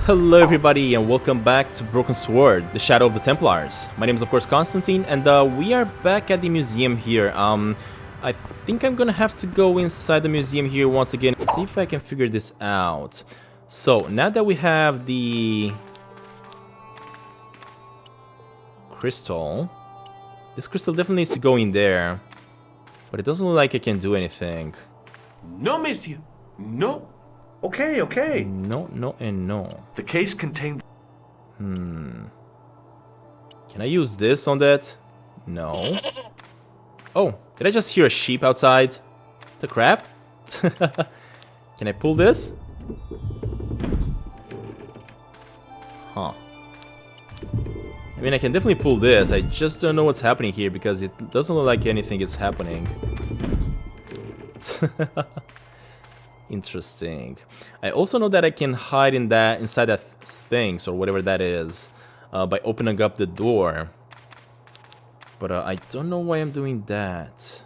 Hello everybody and welcome back to Broken Sword, the Shadow of the Templars. My name is of course Constantine and we are back at the museum here. I think I'm gonna have to go inside the museum here once again, see if I can figure this out. So now that we have the crystal, this crystal definitely needs to go in there, but it doesn't look like I can do anything. No, monsieur. No. Okay. No, and no. The case contained... Can I use this on that? No. Oh, did I just hear a sheep outside? The crap? Can I pull this? Huh. I mean, I can definitely pull this. I just don't know what's happening here because it doesn't look like anything is happening. Interesting. I also know that I can hide in that inside that things or whatever that is by opening up the door. But I don't know why I'm doing that.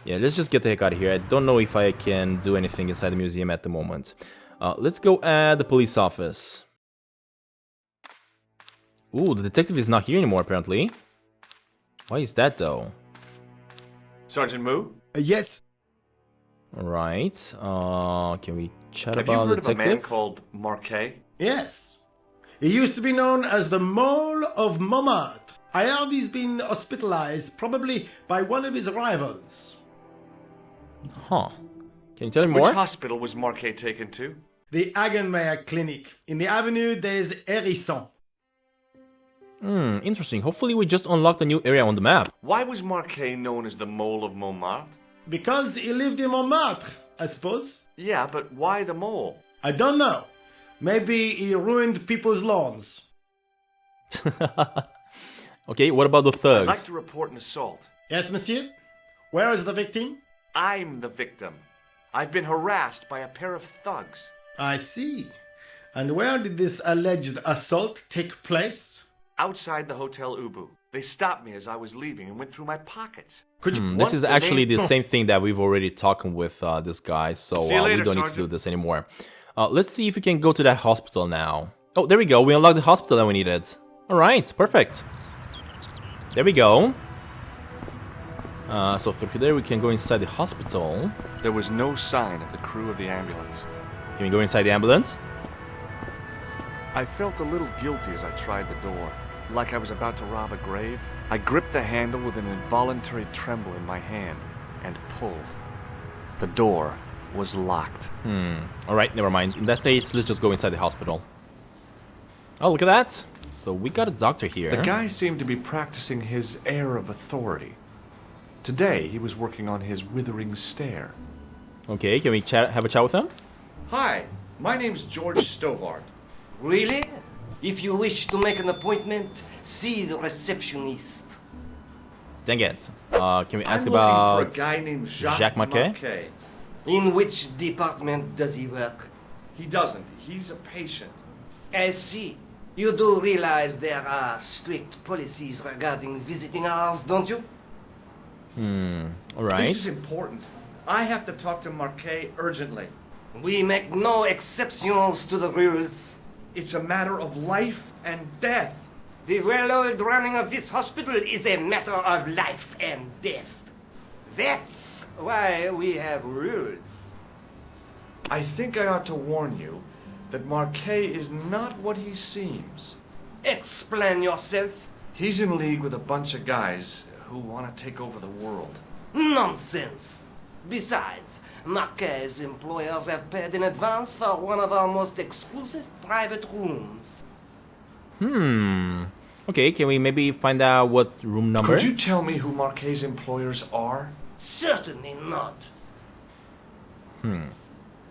Yeah, let's just get the heck out of here. I don't know if I can do anything inside the museum at the moment. Let's go at the police office. Ooh, the detective is not here anymore apparently. Why is that though? Sergeant Moo? Yes. Alright, can we chat Have you about the heard of a man detective? called Marquet? Yes. He used to be known as the Mole of Montmartre. I heard he's been hospitalized, probably by one of his rivals. Huh. Can you tell me more? Which hospital was Marquet taken to? The Hagenmeyer Clinic in the Avenue des Hérissons. Interesting. Hopefully we just unlocked a new area on the map. Why was Marquet known as the Mole of Montmartre? Because he lived in Montmartre, I suppose. Yeah, but why the mole? I don't know. Maybe he ruined people's lawns. Okay, what about the I'd thugs? like to report an assault. Yes, monsieur? Where is the victim? I'm the victim. I've been harassed by a pair of thugs. I see. And where did this alleged assault take place? Outside the Hotel Ubu. They stopped me as I was leaving and went through my pockets. Could you... This is the actually name- the same thing that we've already talked with this guy, so See you we later, don't need to do Sergeant. this anymore. Let's see if we can go to that hospital now. Oh, there we go. We unlocked the hospital that we needed. Alright, perfect. There we go. So through there we can go inside the hospital. There was no sign of the crew of the ambulance. Can we go inside the ambulance? I felt a little guilty as I tried the door. Like I was about to rob a grave, I gripped the handle with an involuntary tremble in my hand and pulled. The door was locked. Alright, never mind. In that case, let's just go inside the hospital. Oh, look at that! So we got a doctor here. The guy seemed to be practicing his air of authority. Today, he was working on his withering stare. Okay, can we have a chat with him? Hi, my name's George Stovart. Really? If you wish to make an appointment, see the receptionist. Dang it. Can we ask I'm about looking for a guy named Jacques Marquet? In which department does he work? He doesn't. He's a patient. I see. You do realize there are strict policies regarding visiting hours, don't you? Alright. This is important. I have to talk to Marquet urgently. We make no exceptions to the rules. It's a matter of life and death. The well-oiled running of this hospital is a matter of life and death. That's why we have rules. I think I ought to warn you that Marquet is not what he seems. Explain yourself. He's in league with a bunch of guys who want to take over the world. Nonsense. Besides, Marquet's employers have paid in advance for one of our most exclusive private rooms. Okay, can we maybe find out what room number? Could you tell me who Marquet's employers are? Certainly not.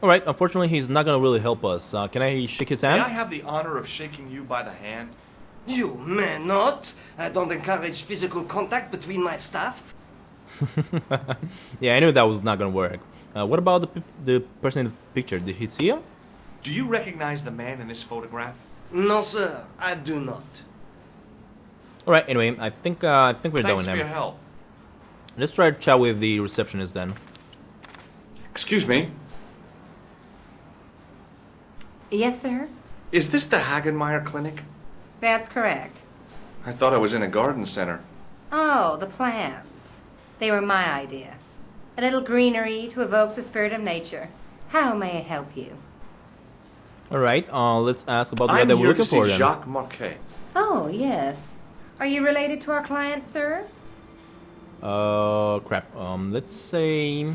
Alright, unfortunately he's not gonna really help us. Can I shake his May hand? I have the honor of shaking you by the hand? You may not. I don't encourage physical contact between my staff. Yeah, I knew that was not gonna work. What about the person in the picture? Did he see him? Do you recognize the man in this photograph? No, sir, I do not. Alright, anyway, I think we're done Thanks with for him. your help. Let's try to chat with the receptionist then. Excuse me. Yes, sir? Is this the Hagenmeyer Clinic? That's correct. I thought I was in a garden center. Oh, the plants. They were my idea. A little greenery to evoke the spirit of nature. How may I help you? Alright, let's ask about the guy I'm that we're here looking to see for then. Jacques Marquet. Oh, yes. Are you related to our client, sir? Crap. Let's say...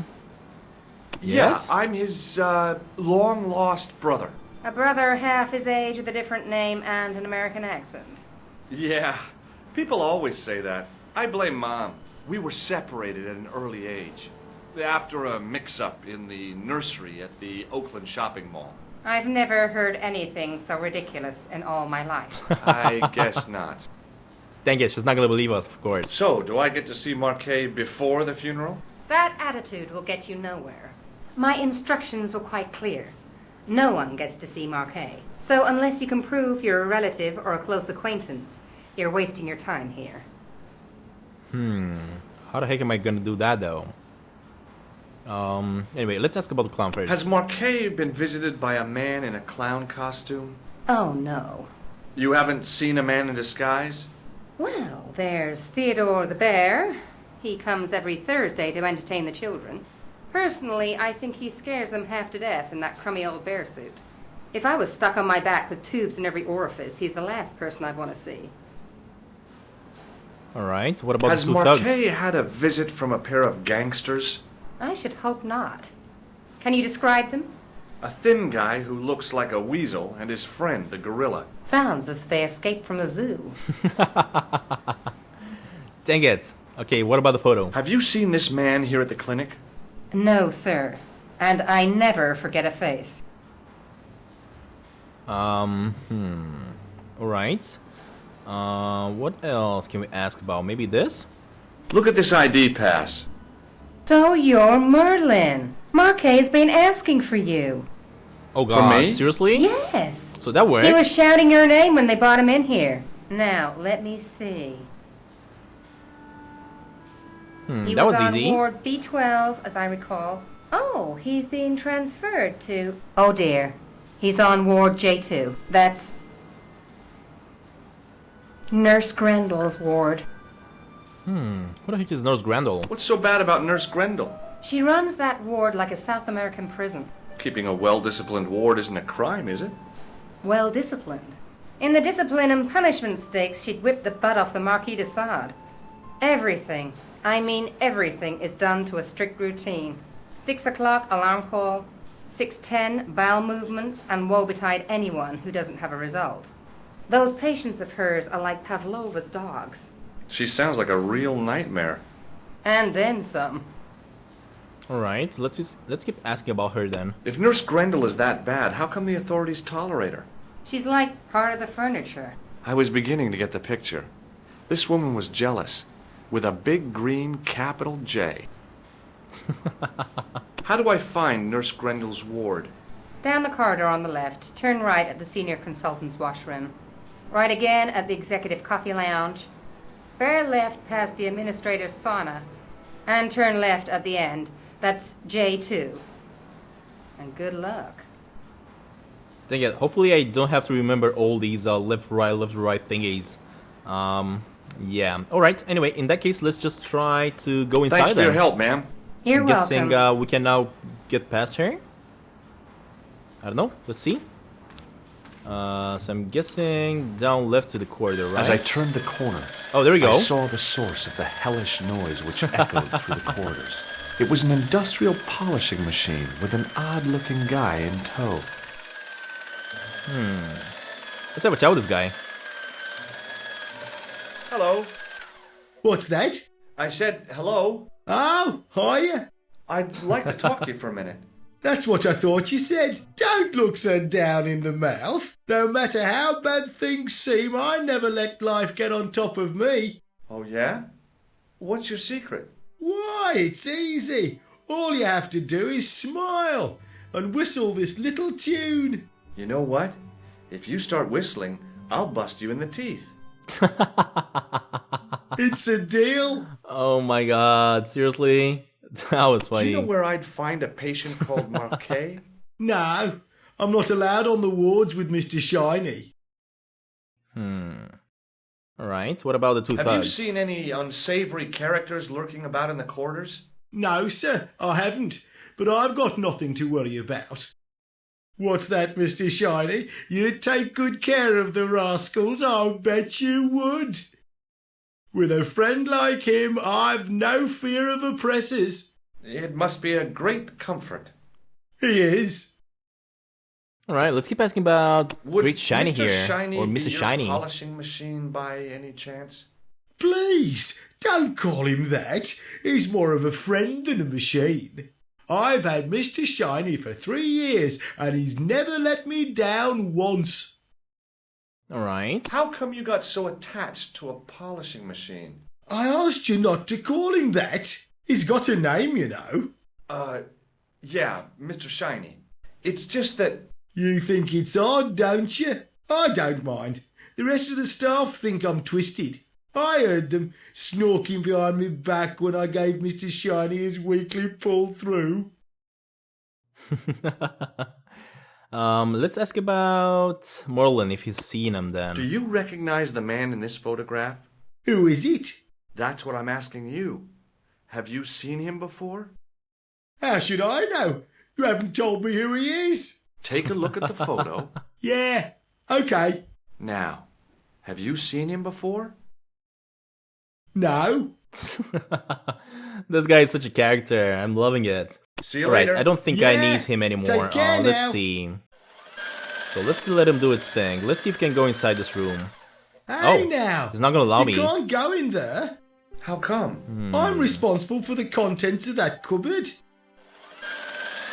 Yes? Yeah, I'm his, long-lost brother. A brother half his age with a different name and an American accent. Yeah, people always say that. I blame Mom. We were separated at an early age. After a mix-up in the nursery at the Oakland shopping mall. I've never heard anything so ridiculous in all my life. I guess not. Dang it, she's not gonna believe us, of course. So, do I get to see Marquet before the funeral? That attitude will get you nowhere. My instructions were quite clear. No one gets to see Marquet. So unless you can prove you're a relative or a close acquaintance, you're wasting your time here. How the heck am I gonna do that though? Anyway, let's ask about the clown first. Has Marquet been visited by a man in a clown costume? Oh, no. You haven't seen a man in disguise? Well, there's Theodore the Bear. He comes every Thursday to entertain the children. Personally, I think he scares them half to death in that crummy old bear suit. If I was stuck on my back with tubes in every orifice, he's the last person I'd want to see. Alright, what about Has the two thugs? Marquet had a visit from a pair of gangsters? I should hope not. Can you describe them? A thin guy who looks like a weasel and his friend, the gorilla. Sounds as if they escaped from the zoo. Dang it. Okay, what about the photo? Have you seen this man here at the clinic? No, sir. And I never forget a face. Alright. What else can we ask about? Maybe this? Look at this ID pass. So you're Merlin. Marquet's been asking for you. Oh god, me? seriously? Yes. So that worked? He was shouting your name when they brought him in here. Now, let me see. He that was on easy. Ward B12, as I recall. Oh, he's being transferred to... Oh dear. He's on Ward J2. That's... Nurse Grendel's ward. What the heck is Nurse Grendel? What's so bad about Nurse Grendel? She runs that ward like a South American prison. Keeping a well-disciplined ward isn't a crime, is it? Well disciplined. In the discipline and punishment stakes, she'd whip the butt off the Marquis de Sade. Everything, I mean everything, is done to a strict routine. 6 o'clock alarm call, 6:10 bowel movements, and woe betide anyone who doesn't have a result. Those patients of hers are like Pavlova's dogs. She sounds like a real nightmare. And then some. Alright, let's keep asking about her then. If Nurse Grendel is that bad, how come the authorities tolerate her? She's like part of the furniture. I was beginning to get the picture. This woman was jealous, with a big green capital J. How do I find Nurse Grendel's ward? Down the corridor on the left, turn right at the senior consultant's washroom. Right again at the executive coffee lounge. Bear left past the administrator's sauna. And turn left at the end. That's J2. And good luck. Dang it, hopefully I don't have to remember all these left, right thingies. Yeah. Alright, anyway, in that case, let's just try to go inside Thanks for your then. help, ma'am. You're I'm guessing welcome. we can now get past her? I don't know, let's see. So I'm guessing down left to the corridor, right? As I turned the corner, Oh, there we go. I saw the source of the hellish noise which echoed through the corridors. It was an industrial polishing machine with an odd-looking guy in tow. Let's have a chat with this guy. Hello. What's that? I said hello. Oh, hiya. I'd like to talk to you for a minute. That's what I thought you said. Don't look so down in the mouth. No matter how bad things seem, I never let life get on top of me. Oh, yeah? What's your secret? Why, it's easy. All you have to do is smile and whistle this little tune. You know what? If you start whistling, I'll bust you in the teeth. It's a deal. Oh my god, seriously? That was Do funny. you know where I'd find a patient called Marquet? No, I'm not allowed on the wards with Mr. Shiny. Alright, what about the two Have thugs? you seen any unsavory characters lurking about in the corridors? No, sir, I haven't, but I've got nothing to worry about. What's that, Mr. Shiny? You'd take good care of the rascals, I'll bet you would. With a friend like him, I've no fear of oppressors. It must be a great comfort. He is. Alright, let's keep asking about Would Great Shiny Mr. here, Shiny or be Mr. your Shiny. polishing machine by any chance? Please, don't call him that. He's more of a friend than a machine. I've had Mr. Shiny for 3 years, and he's never let me down once. Alright. How come you got so attached to a polishing machine? I asked you not to call him that. He's got a name, you know. Yeah, Mr. Shiny. It's just that... You think it's odd, don't you? I don't mind. The rest of the staff think I'm twisted. I heard them snorking behind me back when I gave Mr. Shiny his weekly pull through. Let's ask about Merlin if he's seen him then. Do you recognize the man in this photograph? Who is it? That's what I'm asking you. Have you seen him before? How should I know? You haven't told me who he is. Take a look at the photo. Yeah, okay. Now, have you seen him before? No. This guy is such a character. I'm loving it. See you Alright, later. I don't think I Yeah, need him anymore. take care Let's now. see. So let's let him do his thing. Let's see if he can go inside this room. Hey Oh, now. he's not gonna allow you me. can't go in there. How come? I'm responsible for the contents of that cupboard.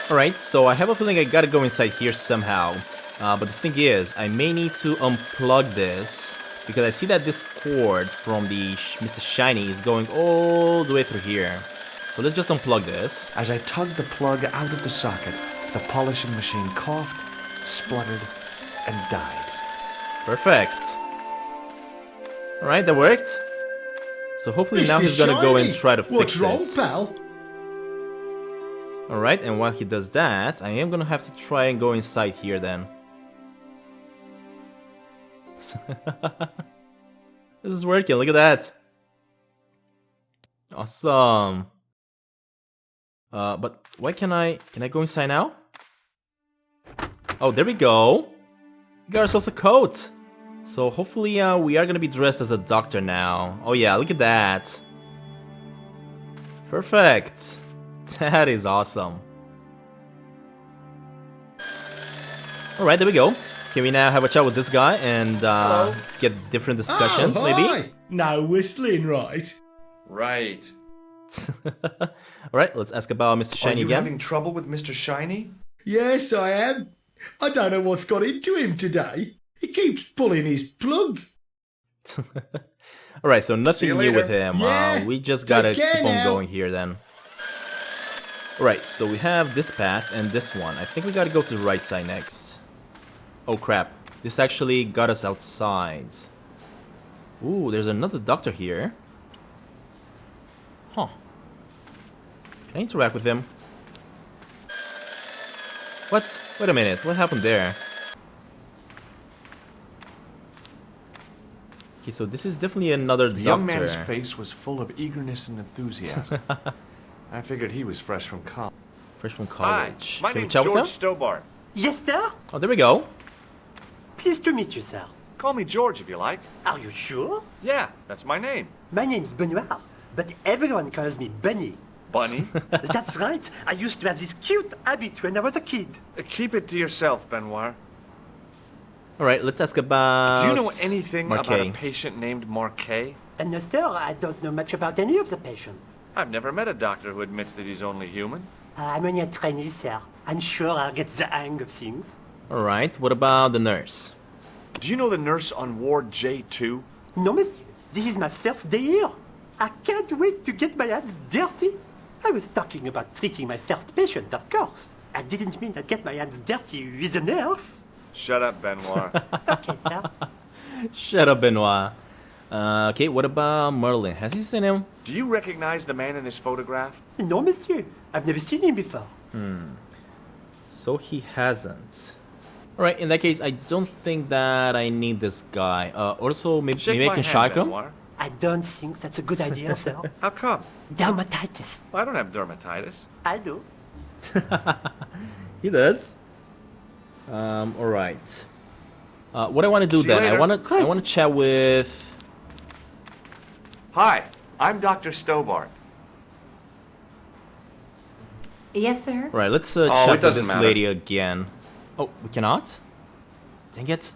Alright, so I have a feeling I gotta go inside here somehow. But the thing is, I may need to unplug this, because I see that this cord from the Mr. Shiny is going all the way through here. So let's just unplug this. As I tugged the plug out of the socket, the polishing machine coughed, spluttered, and died. Perfect. Alright, that worked. So hopefully now Mr. he's gonna go and Shiny, try to fix what's wrong, it. pal? Alright, and while he does that, I am gonna have to try and go inside here then. This is working, look at that. Awesome. But why can I go inside now? Oh, there we go. We got ourselves a coat. So hopefully we are gonna be dressed as a doctor now. Oh yeah, look at that. Perfect. That is awesome. Alright, there we go. Can we now have a chat with this guy and get different discussions, maybe? Hi. No whistling, right? Right. Alright, let's ask about Mr. Shiny Are you again. having trouble with Mr. Shiny? Yes, I am. I don't know what's got into him today. He keeps pulling his plug. Alright, so nothing See you new later. with him. Yeah, We just take gotta care keep on now. going here then. Alright, so we have this path and this one. I think we gotta go to the right side next. Oh crap, this actually got us outside. Ooh, there's another doctor here. Huh. Can I interact with him? What? Wait a minute, what happened there? Okay, so this is definitely another The doctor. young man's face was full of eagerness and enthusiasm. I figured he was fresh from college. Fresh from Hi, college. my Can we name's chat George with him? Stobart. Yes, sir? Oh, there we go. Pleased to meet you, sir. Call me George if you like. Are you sure? Yeah, that's my name. My name's Benoit, but everyone calls me Bunny. Bunny. That's right. I used to have this cute habit when I was a kid. Keep it to yourself, Benoit. Alright, let's ask about... Do you know anything about a Marquet. patient named Marquet? And no, sir, I don't know much about any of the patients. I've never met a doctor who admits that he's only human. I'm only a trainee, sir. I'm sure I'll get the hang of things. Alright, what about the nurse? Do you know the nurse on Ward J2? No, monsieur. This is my first day here. I can't wait to get my hands dirty. I was talking about treating my first patient, of course. I didn't mean I'd get my hands dirty with a nurse. Shut up, Benoit. Okay, sir. Shut up, Benoit. Okay, what about Merlin? Has he seen him? Do you recognize the man in this photograph? No, monsieur. I've never seen him before. So he hasn't. Alright, in that case, I don't think that I need this guy. Also, maybe Shake I my can hand, shock him? Benoit. I don't think that's a good idea, sir. How come? Dermatitis. Well, I don't have dermatitis. I do. He does. Alright. What I want to do See you then, I later. want to chat with... Hi, I'm Dr. Stobart. Yes, sir? Right, let's it chat with doesn't this matter. lady again. Oh, we cannot? Dang it.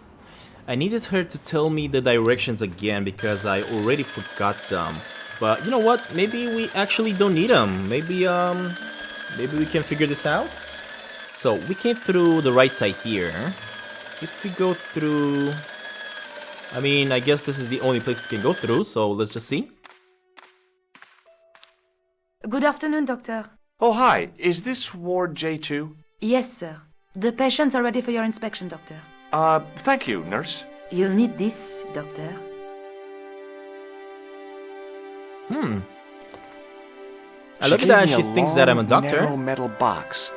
I needed her to tell me the directions again because I already forgot them. But you know what? Maybe we actually don't need them. Maybe we can figure this out. So we came through the right side here. If we go through... I mean, I guess this is the only place we can go through, so let's just see. Good afternoon, Doctor. Oh, hi. Is this Ward J2? Yes, sir. The patients are ready for your inspection, Doctor. Thank you, nurse. You'll need this, Doctor. I look at that, she thinks that I'm a doctor. Narrow metal box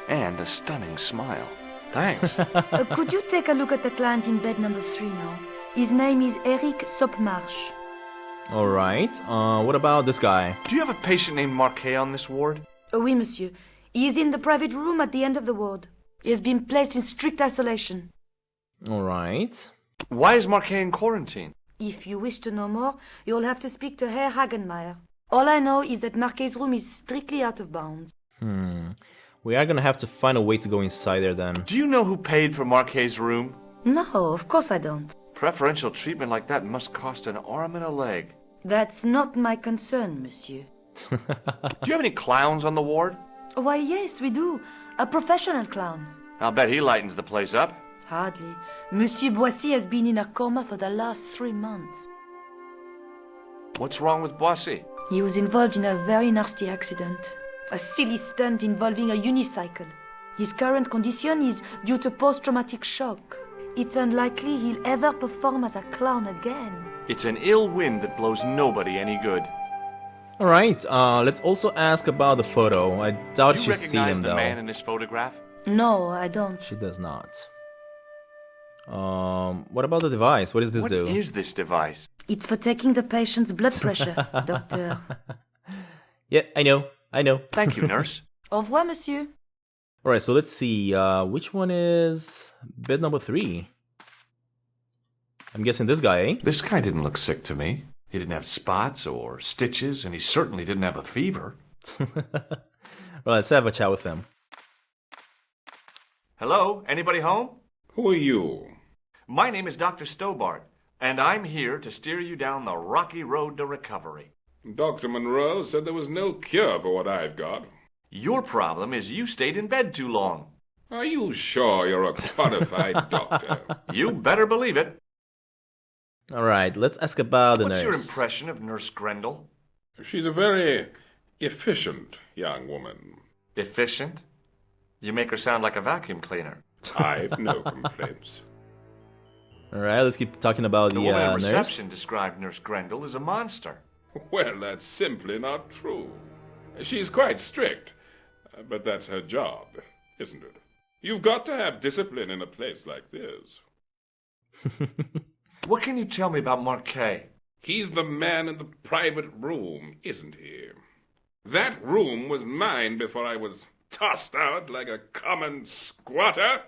and a stunning smile. Thanks. Could you take a look at the client in bed number 3 now? His name is Eric Sopmarsh. Alright, what about this guy? Do you have a patient named Marquet on this ward? Oui, monsieur. He is in the private room at the end of the ward. He has been placed in strict isolation. Alright. Why is Marquet in quarantine? If you wish to know more, you'll have to speak to Herr Hagenmeier. All I know is that Marquet's room is strictly out of bounds. We are gonna have to find a way to go inside there then. Do you know who paid for Marquet's room? No, of course I don't. Preferential treatment like that must cost an arm and a leg. That's not my concern, monsieur. Do you have any clowns on the ward? Why, yes, we do. A professional clown. I'll bet he lightens the place up. Hardly. Monsieur Boissy has been in a coma for the last 3 months. What's wrong with Boissy? He was involved in a very nasty accident. A silly stunt involving a unicycle. His current condition is due to post-traumatic shock. It's unlikely he'll ever perform as a clown again. It's an ill wind that blows nobody any good. Alright, let's also ask about the photo. I doubt Do you she's seen recognize him the though. man in this photograph? No, I don't. She does not. What about the device? What does this What do? is this device? It's for taking the patient's blood pressure, doctor. Yeah, I know. Thank you, nurse. Au revoir, monsieur. Alright, so let's see, which one is bed number 3? I'm guessing this guy, eh? This guy didn't look sick to me. He didn't have spots or stitches, and he certainly didn't have a fever. Well, let's have a chat with him. Hello? Anybody home? Who are you? My name is Dr. Stobart, and I'm here to steer you down the rocky road to recovery. Dr. Monroe said there was no cure for what I've got. Your problem is you stayed in bed too long. Are you sure you're a qualified doctor? You better believe it. Alright, let's ask about the What's your nurse. impression of Nurse Grendel? She's a very efficient young woman. Efficient? You make her sound like a vacuum cleaner. I've no complaints. Alright, let's keep talking about The the woman at nurse. reception described Nurse Grendel as a monster. Well, that's simply not true. She's quite strict, but that's her job, isn't it? You've got to have discipline in a place like this. What can you tell me about Marquet? He's the man in the private room, isn't he? That room was mine before I was tossed out like a common squatter.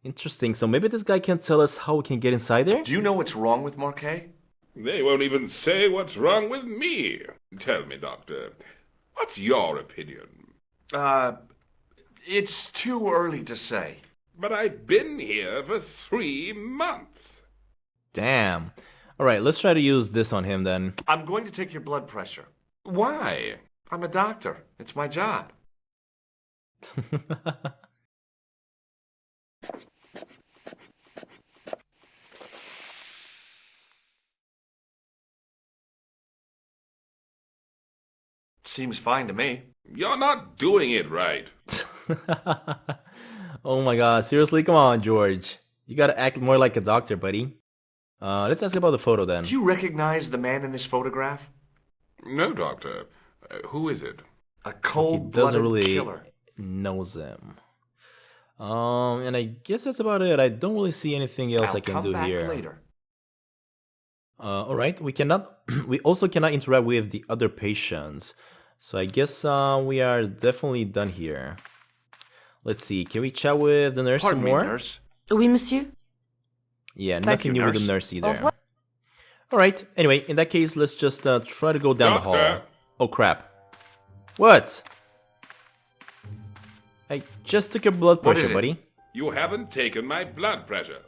Interesting, so maybe this guy can tell us how we can get inside there? Do you know what's wrong with Marquet? They won't even say what's wrong with me. Tell me, Doctor, what's your opinion? It's too early to say. But I've been here for 3 months. Damn. Alright, let's try to use this on him then. I'm going to take your blood pressure. Why? I'm a doctor. It's my job. Seems fine to me. You're not doing it right. Oh my god, seriously? Come on, George. You gotta act more like a doctor, buddy. Let's ask about the photo then. Do you recognize the man in this photograph? No, Doctor. Who is it? A He doesn't cold-blooded really killer. knows him. And I guess that's about it. I don't really see anything else I'll I can come do back here. later. All right, we cannot. We also cannot interact with the other patients. So I guess we are definitely done here. Let's see. Can we chat with the nurse Pardon some me, more? nurse. Oui, monsieur? Yeah, Thank nothing you, new with the nurse. nurse either. revoir. All right. Anyway, in that case, let's just try to go down the hall. Doctor! Oh crap! What? I just took your blood What pressure, is it? buddy. You haven't taken my blood pressure.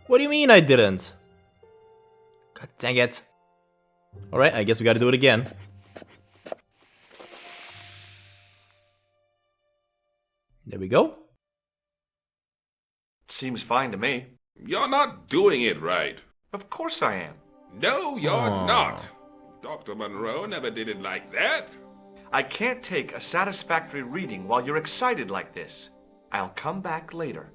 What do you mean I didn't? God dang it. Alright, I guess we gotta do it again. There we go. Seems fine to me. You're not doing it right. Of course I am. No, you're Oh. not. Dr. Monroe never did it like that. I can't take a satisfactory reading while you're excited like this. I'll come back later.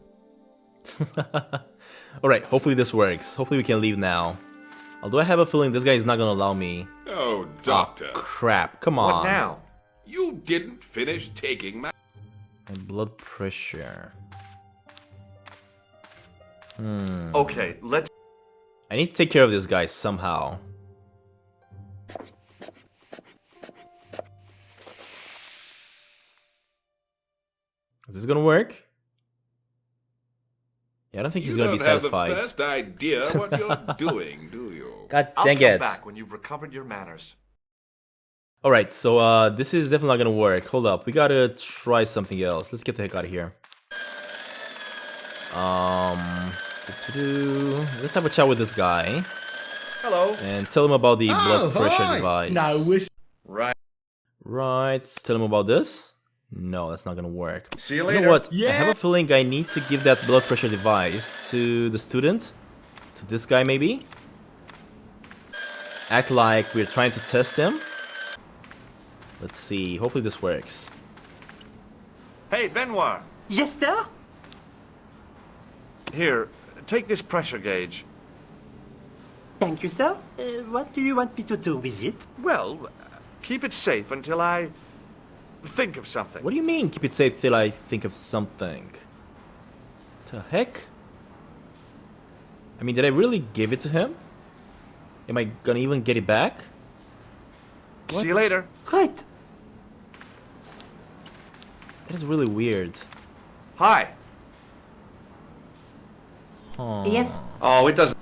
Alright, hopefully this works. Hopefully we can leave now. Although I have a feeling this guy is not gonna allow me. Oh, doctor. Oh, crap, come on. What now? You didn't finish taking my... My blood pressure. Okay, let's... I need to take care of this guy somehow. Is this gonna work? Yeah, I don't think he's You gonna be don't have the satisfied. first idea what you're doing, do you? God I'll dang come it. back when you've recovered your manners. Alright, so this is definitely not gonna work. Hold up, we gotta try something else. Let's get the heck out of here. Let's have a chat with this guy Hello. and tell him about the blood pressure hi. device. No, we're Right. Right, let's tell him about this. No, that's not gonna work. See you You later. know what? I Yeah. have a feeling I need to give that blood pressure device to the student. To this guy, maybe? Act like we're trying to test him. Let's see. Hopefully this works. Hey, Benoit. Yes, sir? Here, take this pressure gauge. Thank you, sir. What do you want me to do with it? Well, keep it safe until I think of something. What do you mean, keep it safe till I think of something? The heck? I mean, did I really give it to him? Am I gonna even get it back? What? See you later. Right. That is really weird. Hi. Huh. Yes. Oh, it doesn't...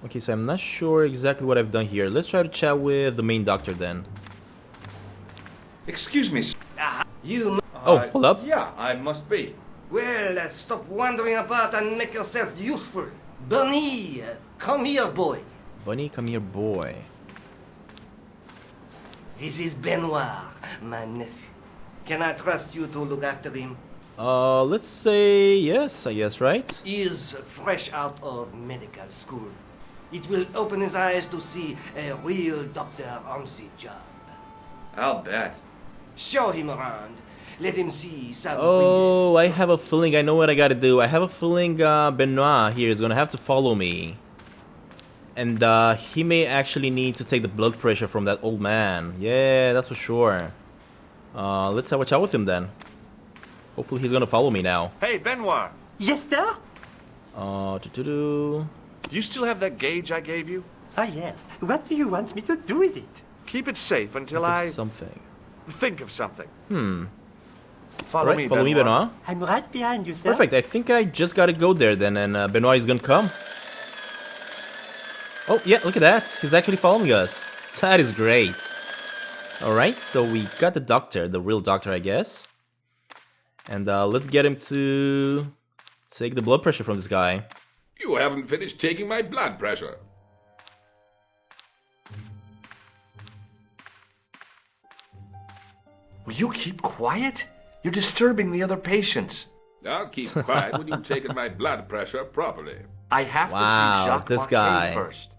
Okay, so I'm not sure exactly what I've done here. Let's try to chat with the main doctor then. Excuse me. You... Oh, hold up. Yeah, I must be. Well, stop wandering about and make yourself useful. Bernie, come here, boy. Bunny, come here, boy. This is Benoit, my nephew. Can I trust you to look after him? Let's say yes, I guess, right? He is fresh out of medical school. It will open his eyes to see a real doctor on the job. I'll bet. Show him around. Let him see some Oh, real I have a feeling I know what I gotta do. I have a feeling Benoit here is gonna have to follow me. And he may actually need to take the blood pressure from that old man. Yeah, that's for sure. Let's have a chat with him then. Hopefully he's gonna follow me now. Hey, Benoit. Yes, sir? Do-do-do. Do you still have that gauge I gave you? Ah, yes. What do you want me to do with it? Keep it safe until Think of I something. think of something. Alright, follow me, Benoit. I'm right behind you, sir. Perfect, I think I just gotta go there then, and Benoit is gonna come. Oh, yeah, look at that. He's actually following us. That is great. Alright, so we got the doctor, the real doctor, I guess. And let's get him to take the blood pressure from this guy. You haven't finished taking my blood pressure. Will you keep quiet? You're disturbing the other patients. I'll keep quiet when you've taken my blood pressure properly. I have Wow, to see Jacques this Marquet guy. first.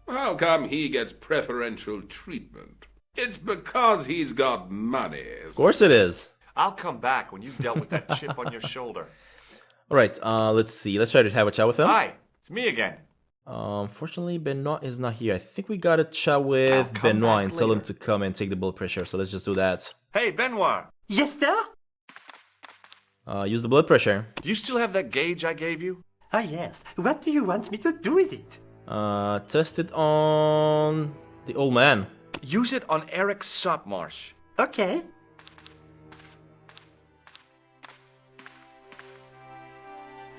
How come he gets preferential treatment? It's because he's got money. Of course it is. I'll come back when you've dealt with that chip on your shoulder. Alright, let's see. Let's try to have a chat with him. Hi, it's me again. Unfortunately, Benoit is not here. I think we gotta chat with I'll come Benoit back and tell him later. to come and take the blood pressure. So let's just do that. Hey, Benoit. Yes, sir? Use the blood pressure. Do you still have that gauge I gave you? Ah, yes. What do you want me to do with it? Test it on the old man. Use it on Eric Sopmarsh. Okay.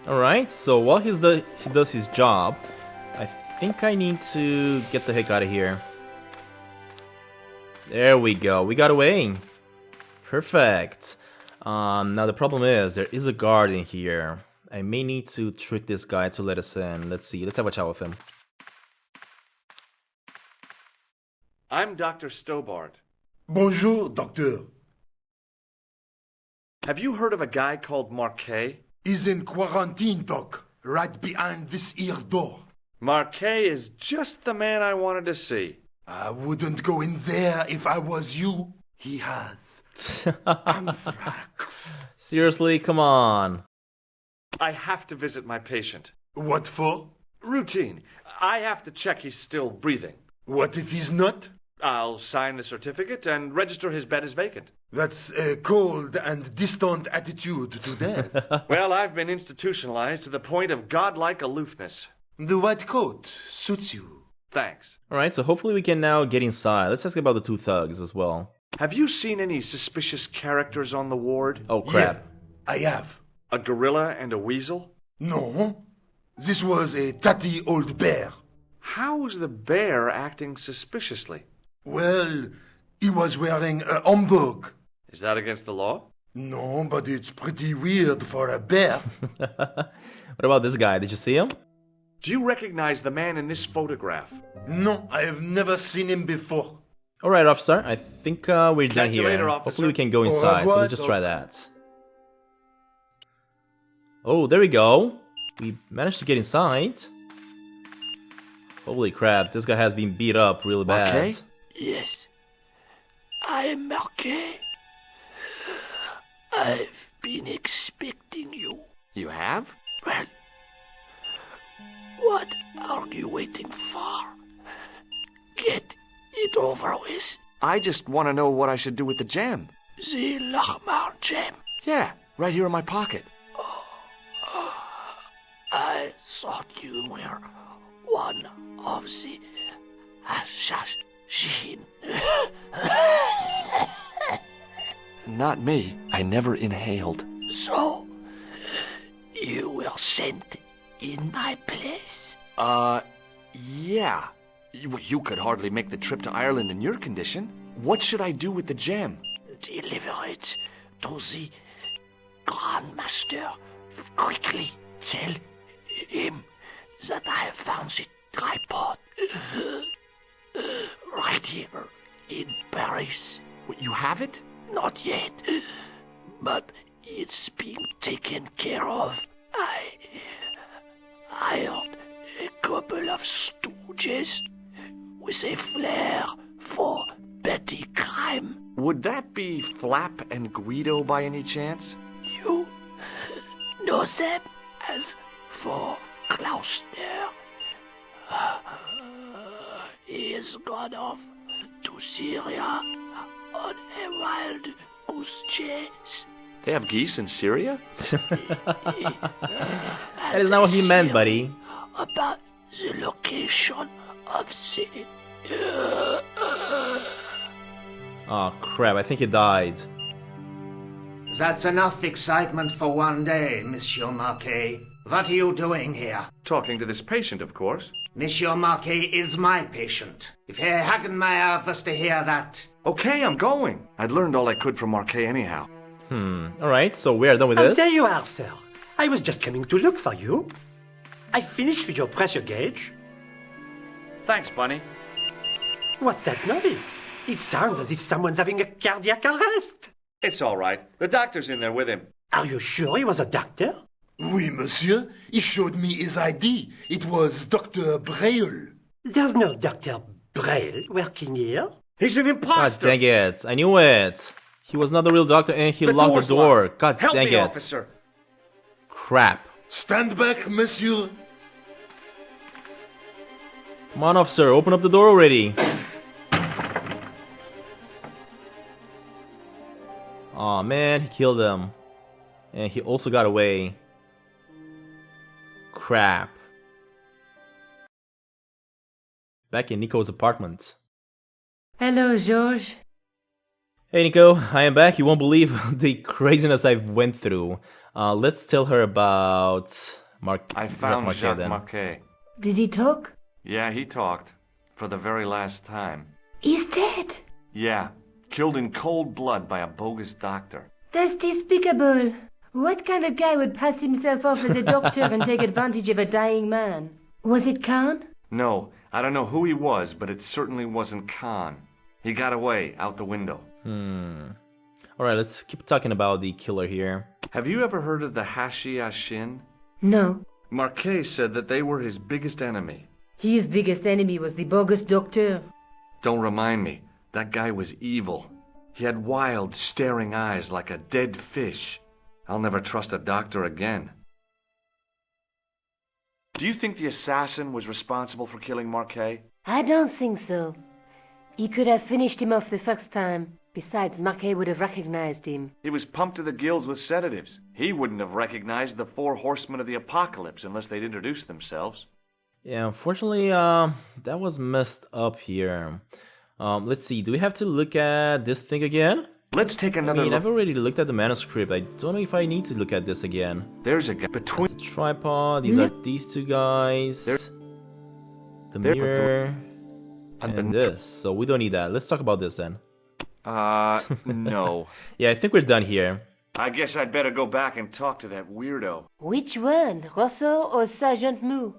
Alright, so while he does his job, I think I need to get the heck out of here. There we go, we got away. Perfect. Now the problem is, there is a guard in here. I may need to trick this guy to let us in. Let's see, let's have a chat with him. I'm Dr. Stobart. Bonjour, docteur. Have you heard of a guy called Marquet? He's in quarantine, doc, right behind this here door. Marquet is just the man I wanted to see. I wouldn't go in there if I was you. He has anthrax. Seriously, come on. I have to visit my patient. What for? Routine. I have to check he's still breathing. What if he's not? I'll sign the certificate and register his bed as vacant. That's a cold and distant attitude to death. Well, I've been institutionalized to the point of godlike aloofness. The white coat suits you. Thanks. Alright, so hopefully we can now get inside. Let's ask about the two thugs as well. Have you seen any suspicious characters on the ward? Oh crap. Yeah, I have. A gorilla and a weasel? No, this was a tatty old bear. How is the bear acting suspiciously? Well, he was wearing a homburg. Is that against the law? No, but it's pretty weird for a bear. What about this guy? Did you see him? Do you recognize the man in this photograph? No, I have never seen him before. Alright, officer. I think we're done Catch you here. later, officer. Hopefully we can go inside, so let's just try that. Oh, there we go. We managed to get inside. Holy crap, this guy has been beat up really bad. Marquet? Yes, I am Marquet. I've been expecting you. You have? Well, what are you waiting for? Get it over with. I just want to know what I should do with the gem. The Lahmar gem. Yeah, right here in my pocket. I thought you were one of the assassin. Not me. I never inhaled. So, you were sent in my place? Yeah. You could hardly make the trip to Ireland in your condition. What should I do with the gem? Deliver it to the Grandmaster. Quickly tell him that I have found the tripod right here in Paris. You have it? Not yet, but it's being taken care of. I hired a couple of stooges with a flair for petty crime. Would that be Flap and Guido by any chance? You know them as for Gloucester. He has gone off to Syria on a wild goose chase. They have geese in Syria? That is not what he meant, buddy. About the location of the... Oh crap, I think he died. That's enough excitement for one day, Monsieur Marquet. What are you doing here? Talking to this patient, of course. Monsieur Marquet is my patient. If Herr Hagenmeyer was to hear that... Okay, I'm going. I'd learned all I could from Marquet anyhow. Alright, so we are done with Oh, this. there you are, sir. I was just coming to look for you. I finished with your pressure gauge. Thanks, Bunny. What's that noise? It sounds as if someone's having a cardiac arrest. It's all right. The doctor's in there with him. Are you sure he was a doctor? Oui, monsieur. He showed me his ID. It was Dr. Braille. There's no Dr. Braille working here. He's an God imposter. dang it, I knew it. He was not the real doctor and he locked the door's door. locked. God Help dang me, it. officer. Crap. Stand back, monsieur. Come on, officer, open up the door already. Aw, man, he killed him. And he also got away. Crap. Back in Nico's apartment. Hello, George. Hey Nico, I am back. You won't believe the craziness I went through. Let's tell her about I found Jacques Marquet. Did he talk? Yeah, he talked. For the very last time. He's dead. Yeah, killed in cold blood by a bogus doctor. That's despicable. What kind of guy would pass himself off as a doctor and take advantage of a dying man? Was it Khan? No, I don't know who he was, but it certainly wasn't Khan. He got away, out the window. Alright, let's keep talking about the killer here. Have you ever heard of the Hashi Ashin? No. Marquet said that they were his biggest enemy. His biggest enemy was the bogus doctor. Don't remind me. That guy was evil. He had wild, staring eyes like a dead fish. I'll never trust a doctor again. Do you think the assassin was responsible for killing Marquet? I don't think so. He could have finished him off the first time. Besides, Marquet would have recognized him. He was pumped to the gills with sedatives. He wouldn't have recognized the 4 horsemen of the apocalypse unless they'd introduced themselves. Yeah, unfortunately, that was messed up here. Let's see, do we have to look at this thing again? Let's take another look. I've already looked at the manuscript. I don't know if I need to look at this again. There's a guy between... That's the tripod, these are these two guys. The mirror. And this, so we don't need that. Let's talk about this then. No. Yeah, I think we're done here. I guess I'd better go back and talk to that weirdo. Which one, Rousseau or Sergeant Mou?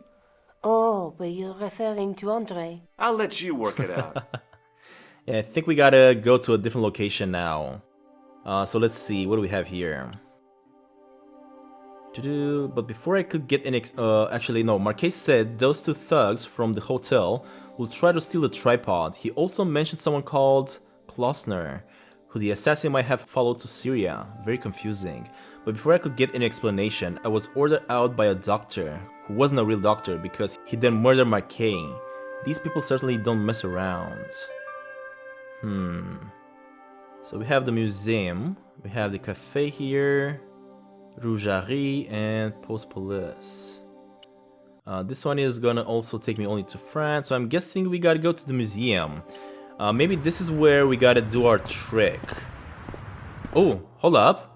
Oh, but you're referring to Andre. I'll let you work it out. Yeah, I think we gotta go to a different location now. So let's see, what do we have here? But before I could get in, actually no, Marquez said those 2 thugs from the hotel will try to steal the tripod. He also mentioned someone called Klossner, who the assassin might have followed to Syria. Very confusing. But before I could get any explanation, I was ordered out by a doctor, who wasn't a real doctor because he then murdered Marquet. These people certainly don't mess around. So we have the museum, we have the cafe here, Rougerie, and Post Police. This one is gonna also take me only to France, so I'm guessing we gotta go to the museum. Maybe this is where we gotta do our trick. Oh, hold up.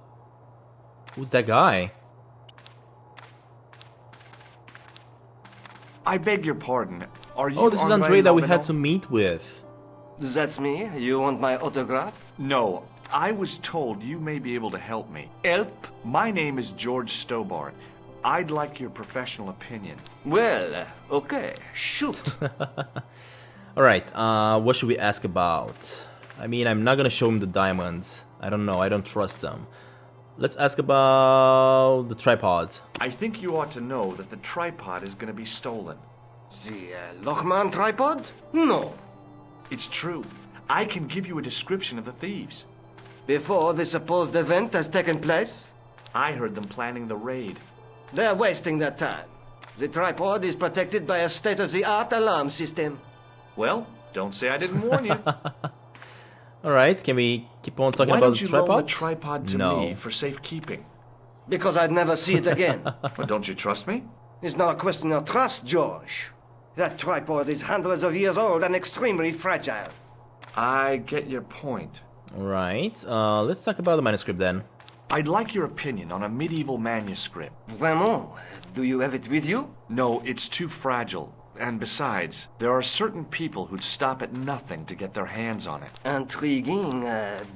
Who's that guy? I beg your pardon. Are you Oh, this is Andre that we had to meet with. That's me. You want my autograph? No, I was told you may be able to help me. Help? My name is George Stobart. I'd like your professional opinion. Well, okay, shoot. Alright, what should we ask about? I mean, I'm not gonna show him the diamonds. I don't know, I don't trust them. Let's ask about the tripod. I think you ought to know that the tripod is gonna be stolen. The Lochman tripod? No. It's true. I can give you a description of the thieves. Before the supposed event has taken place? I heard them planning the raid. They're wasting their time. The tripod is protected by a state-of-the-art alarm system. Well, don't say I didn't warn you. Alright, can we keep on talking Why about don't the you loan tripod? the tripod to me for safekeeping? Because I'd never see it again. But don't you trust me? It's not a question of trust, George. That tripod is hundreds of years old and extremely fragile. I get your point. Alright, let's talk about the manuscript then. I'd like your opinion on a medieval manuscript. Vraiment? Do you have it with you? No, it's too fragile. And besides, there are certain people who'd stop at nothing to get their hands on it. Intriguing.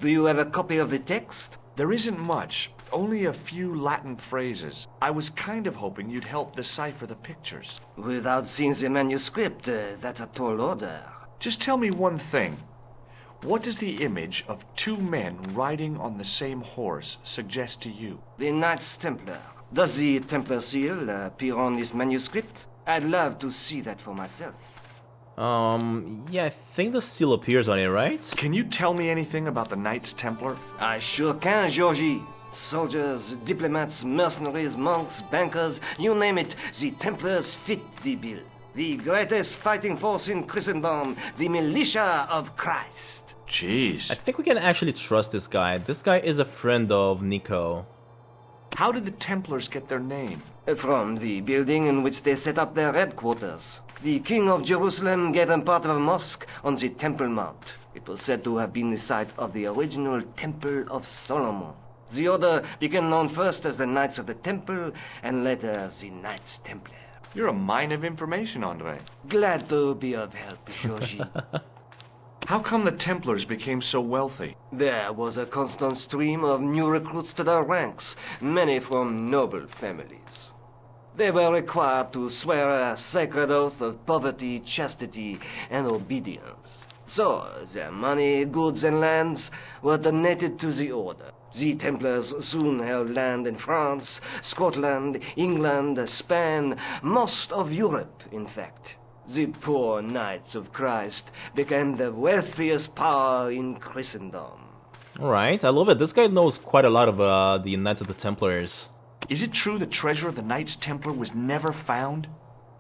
Do you have a copy of the text? There isn't much. Only a few Latin phrases. I was kind of hoping you'd help decipher the pictures. Without seeing the manuscript, that's a tall order. Just tell me one thing. What does the image of 2 men riding on the same horse suggest to you? The Knights Templar. Does the Templar seal appear on this manuscript? I'd love to see that for myself. Yeah, I think the seal appears on it, right? Can you tell me anything about the Knights Templar? I sure can, Georgie. Soldiers, diplomats, mercenaries, monks, bankers, you name it, the Templars fit the bill. The greatest fighting force in Christendom, the militia of Christ. Jeez. I think we can actually trust this guy. This guy is a friend of Nico. How did the Templars get their name? From the building in which they set up their headquarters. The King of Jerusalem gave them part of a mosque on the Temple Mount. It was said to have been the site of the original Temple of Solomon. The order became known first as the Knights of the Temple, and later as the Knights Templar. You're a mine of information, Andre. Glad to be of help, Georgie. How come the Templars became so wealthy? There was a constant stream of new recruits to their ranks, many from noble families. They were required to swear a sacred oath of poverty, chastity, and obedience. So, their money, goods, and lands were donated to the order. The Templars soon held land in France, Scotland, England, Spain, most of Europe, in fact. The poor Knights of Christ became the wealthiest power in Christendom. Alright, I love it. This guy knows quite a lot of the Knights of the Templars. Is it true the treasure of the Knights Templar was never found?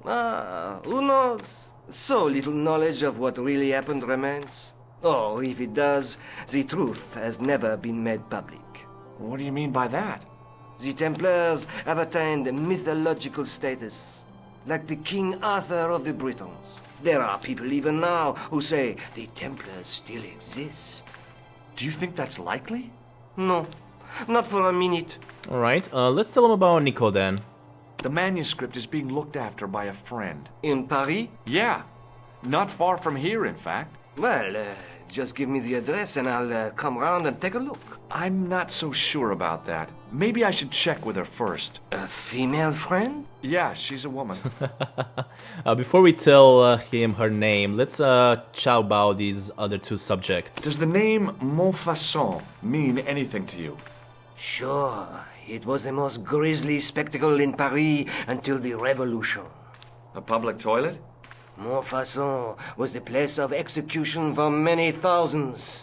Who knows? So little knowledge of what really happened remains. Or, if it does, the truth has never been made public. What do you mean by that? The Templars have attained mythological status, like the King Arthur of the Britons. There are people even now who say the Templars still exist. Do you think that's likely? No, not for a minute. Alright, let's tell him about Nico then. The manuscript is being looked after by a friend. In Paris? Yeah, not far from here, in fact. Well, just give me the address and I'll come round and take a look. I'm not so sure about that. Maybe I should check with her first. A female friend? Yeah, she's a woman. Before we tell him her name, let's chat about these other two subjects. Does the name Montfaucon mean anything to you? Sure. It was the most grisly spectacle in Paris until the Revolution. A public toilet? Montfaucon was the place of execution for many thousands.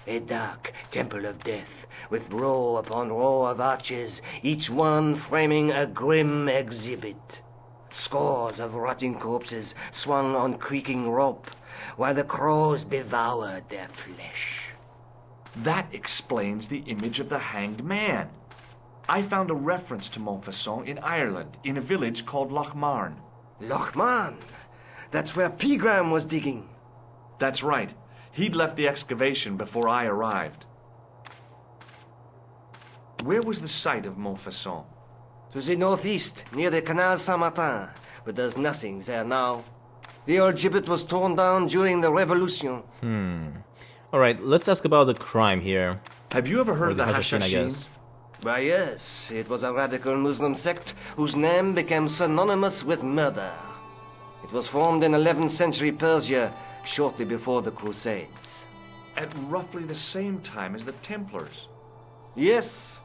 A dark temple of death, with row upon row of arches, each one framing a grim exhibit. Scores of rotting corpses swung on creaking rope, while the crows devoured their flesh. That explains the image of the hanged man. I found a reference to Montfaucon in Ireland, in a village called Lochmarn. Lochmarn? That's where Pegram was digging. That's right. He'd left the excavation before I arrived. Where was the site of Montfaucon? To the northeast, near the Canal Saint-Martin, but there's nothing there now. The old gibbet was torn down during the Revolution. Alright, let's ask about the crime here. Have you ever heard Or of the Hashashin, I Hashashin? guess. Why, yes, it was a radical Muslim sect whose name became synonymous with murder. It was formed in 11th century Persia, shortly before the Crusades. At roughly the same time as the Templars. Yes,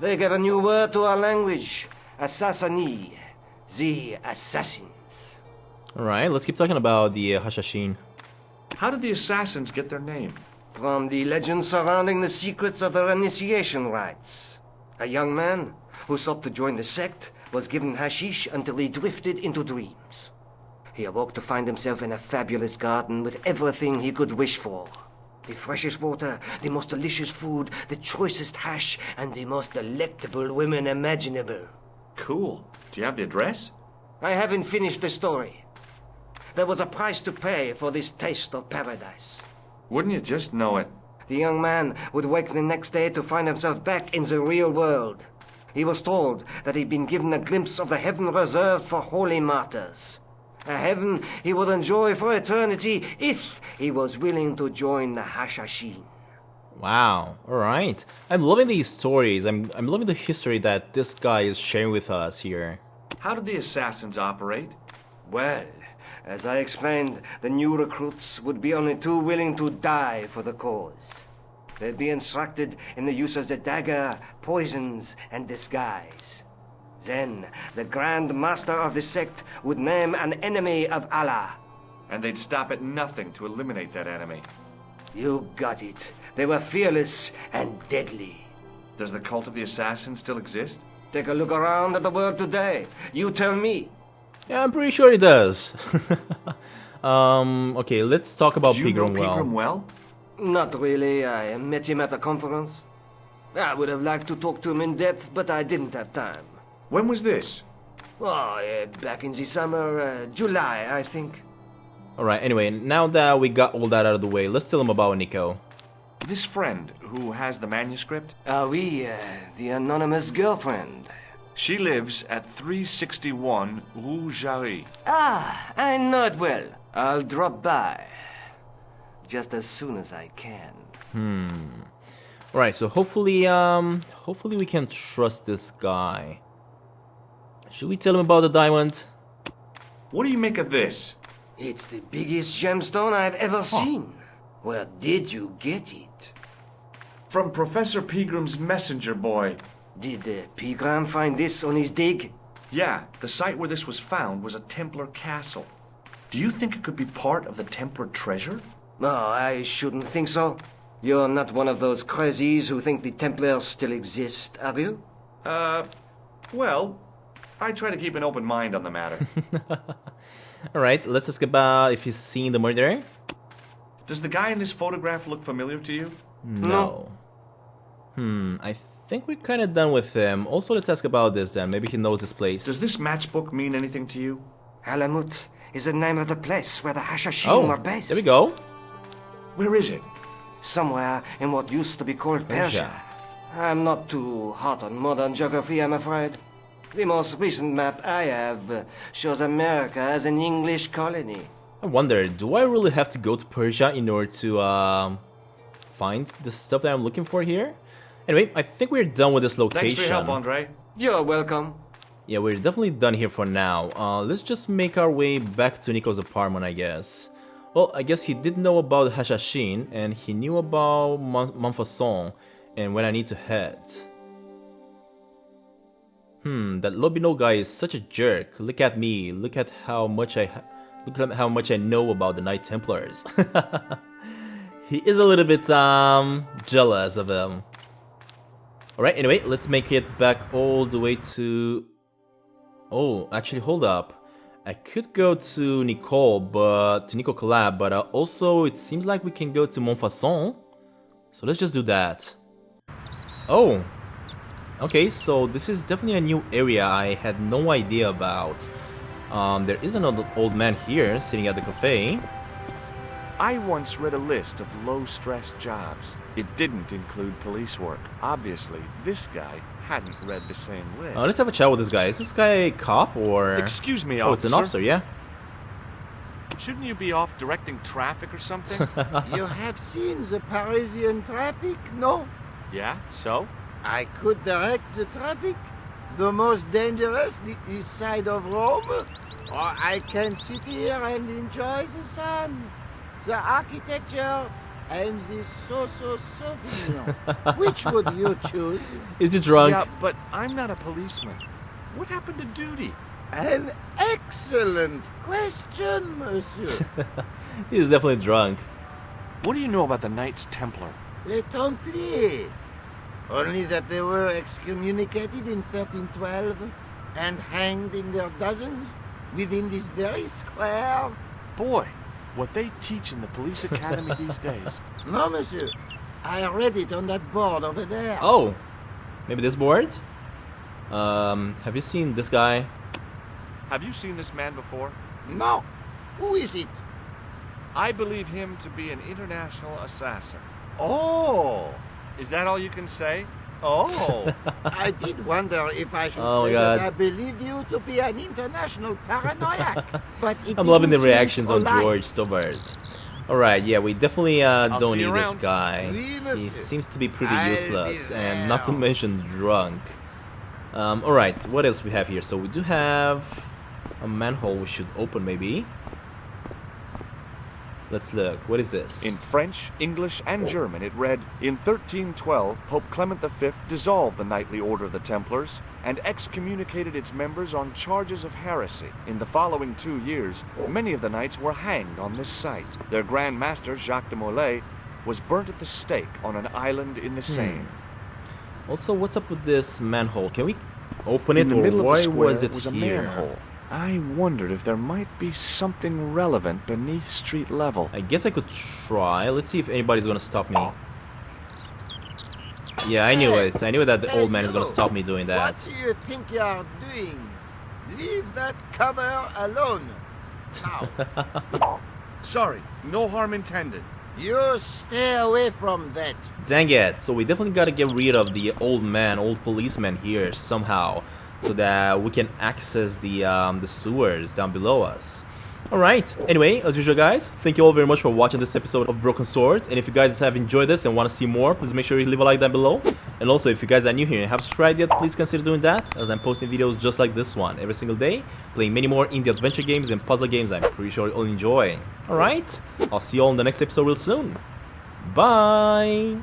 they gave a new word to our language, Assassini, the assassins. Alright, let's keep talking about the Hashashin. How did the assassins get their name? From the legends surrounding the secrets of their initiation rites. A young man who sought to join the sect was given hashish until he drifted into dreams. He awoke to find himself in a fabulous garden with everything he could wish for. The freshest water, the most delicious food, the choicest hash, and the most delectable women imaginable. Cool. Do you have the address? I haven't finished the story. There was a price to pay for this taste of paradise. Wouldn't you just know it? The young man would wake the next day to find himself back in the real world. He was told that he'd been given a glimpse of the heaven reserved for holy martyrs. A heaven he would enjoy for eternity if he was willing to join the Hashashin. Wow, alright. I'm loving these stories. I'm loving the history that this guy is sharing with us here. How did the assassins operate? Well, as I explained, the new recruits would be only too willing to die for the cause. They'd be instructed in the use of the dagger, poisons, and disguise. Then, the Grand Master of the sect would name an enemy of Allah. And they'd stop at nothing to eliminate that enemy. You got it. They were fearless and deadly. Does the cult of the assassins still exist? Take a look around at the world today. You tell me. Yeah, I'm pretty sure it does. Okay, let's talk about Do you know Pegram well. Pegram well? Not really. I met him at a conference. I would have liked to talk to him in depth, but I didn't have time. When was this? Oh, back in the summer, July, I think. Alright, anyway, now that we got all that out of the way, let's tell him about Nico. This friend who has the manuscript? Oui, the anonymous girlfriend. She lives at 361 Rue Jarry. Ah, I know it well. I'll drop by. Just as soon as I can. Alright, so hopefully we can trust this guy. Should we tell him about the diamond? What do you make of this? It's the biggest gemstone I've ever seen. Where did you get it? From Professor Pegram's messenger boy. Did Pegram find this on his dig? Yeah, the site where this was found was a Templar castle. Do you think it could be part of the Templar treasure? No, I shouldn't think so. You're not one of those crazies who think the Templars still exist, are you? Well, I try to keep an open mind on the matter. Alright, let's ask about if he's seen the murderer. Does the guy in this photograph look familiar to you? No. I think we're kind of done with him. Also, let's ask about this then. Maybe he knows this place. Does this matchbook mean anything to you? Alamut is the name of the place where the Hashashin were based. There we go. Where is it? Somewhere in what used to be called Persia. I'm not too hot on modern geography, I'm afraid. The most recent map I have shows America as an English colony. I wonder, do I really have to go to Persia in order to find the stuff that I'm looking for here? Anyway, I think we're done with this location. Thanks for your help, Andre. You're welcome. Yeah, we're definitely done here for now. Let's just make our way back to Nico's apartment, I guess. Well, I guess he did know about Hashashin, and he knew about Montfaucon, and when I need to head. That Lobino guy is such a jerk. Look at me. Look at how much I know about the Knight Templars. He is a little bit jealous of them. Alright, anyway, let's make it back all the way to... Oh, actually, hold up. I could go to Nico Collab, but also it seems like we can go to Montfaucon. So let's just do that. Oh! Okay, so this is definitely a new area I had no idea about. There is another old man here sitting at the cafe. I once read a list of low-stress jobs. It didn't include police work. Obviously, this guy hadn't read the same list. Let's have a chat with this guy. Is this guy a cop or... Excuse me, officer. Oh, it's an officer, yeah? Shouldn't you be off directing traffic or something? You have seen the Parisian traffic, no? Yeah, so? I could direct the traffic. The most dangerous, the east side of Rome. Or I can sit here and enjoy the sun, the architecture, and the Sauvignon. Which would you choose? Is he drunk? Yeah, but I'm not a policeman. What happened to duty? An excellent question, monsieur. He's definitely drunk. What do you know about the Knights Templar? Les Templiers. Only that they were excommunicated in 1312 and hanged in their dozens within this very square. Boy, what they teach in the police academy these days. No, monsieur. I read it on that board over there. Oh, maybe this board? Have you seen this guy? Have you seen this man before? No. Who is it? I believe him to be an international assassin. Oh. Is that all you can say? Oh. I did wonder if I should say that I believe you to be an international paranoiac. But I'm loving the reactions on George Stobart. Alright, yeah, we definitely don't need this guy. He seems to be pretty useless, and not to mention drunk. Alright, what else we have here? So we do have a manhole we should open, maybe. Let's look. What is this? In French, English, and German, it read, in 1312, Pope Clement V dissolved the Knightly Order of the Templars and excommunicated its members on charges of heresy. In the following 2 years, many of the knights were hanged on this site. Their Grand Master, Jacques de Molay, was burnt at the stake on an island in the Seine. Also, what's up with this manhole? Can we open it, in the or middle why of the square was it was a here? manhole. I wondered if there might be something relevant beneath street level. I guess I could try. Let's see if anybody's gonna stop me. Yeah, I knew it. I knew that the old man is gonna you. stop me doing What that. do you think you are doing? Leave that cover alone. Now, Sorry, no harm intended. you stay away from that. Dang it. So we definitely gotta get rid of the old man, old policeman here somehow, so that we can access the sewers down below us. Alright, anyway, as usual guys, thank you all very much for watching this episode of Broken Sword, and if you guys have enjoyed this and want to see more, please make sure you leave a like down below, and also if you guys are new here and haven't subscribed yet, please consider doing that, as I'm posting videos just like this one every single day, playing many more indie adventure games and puzzle games I'm pretty sure you'll enjoy. Alright, I'll see you all in the next episode real soon. Bye!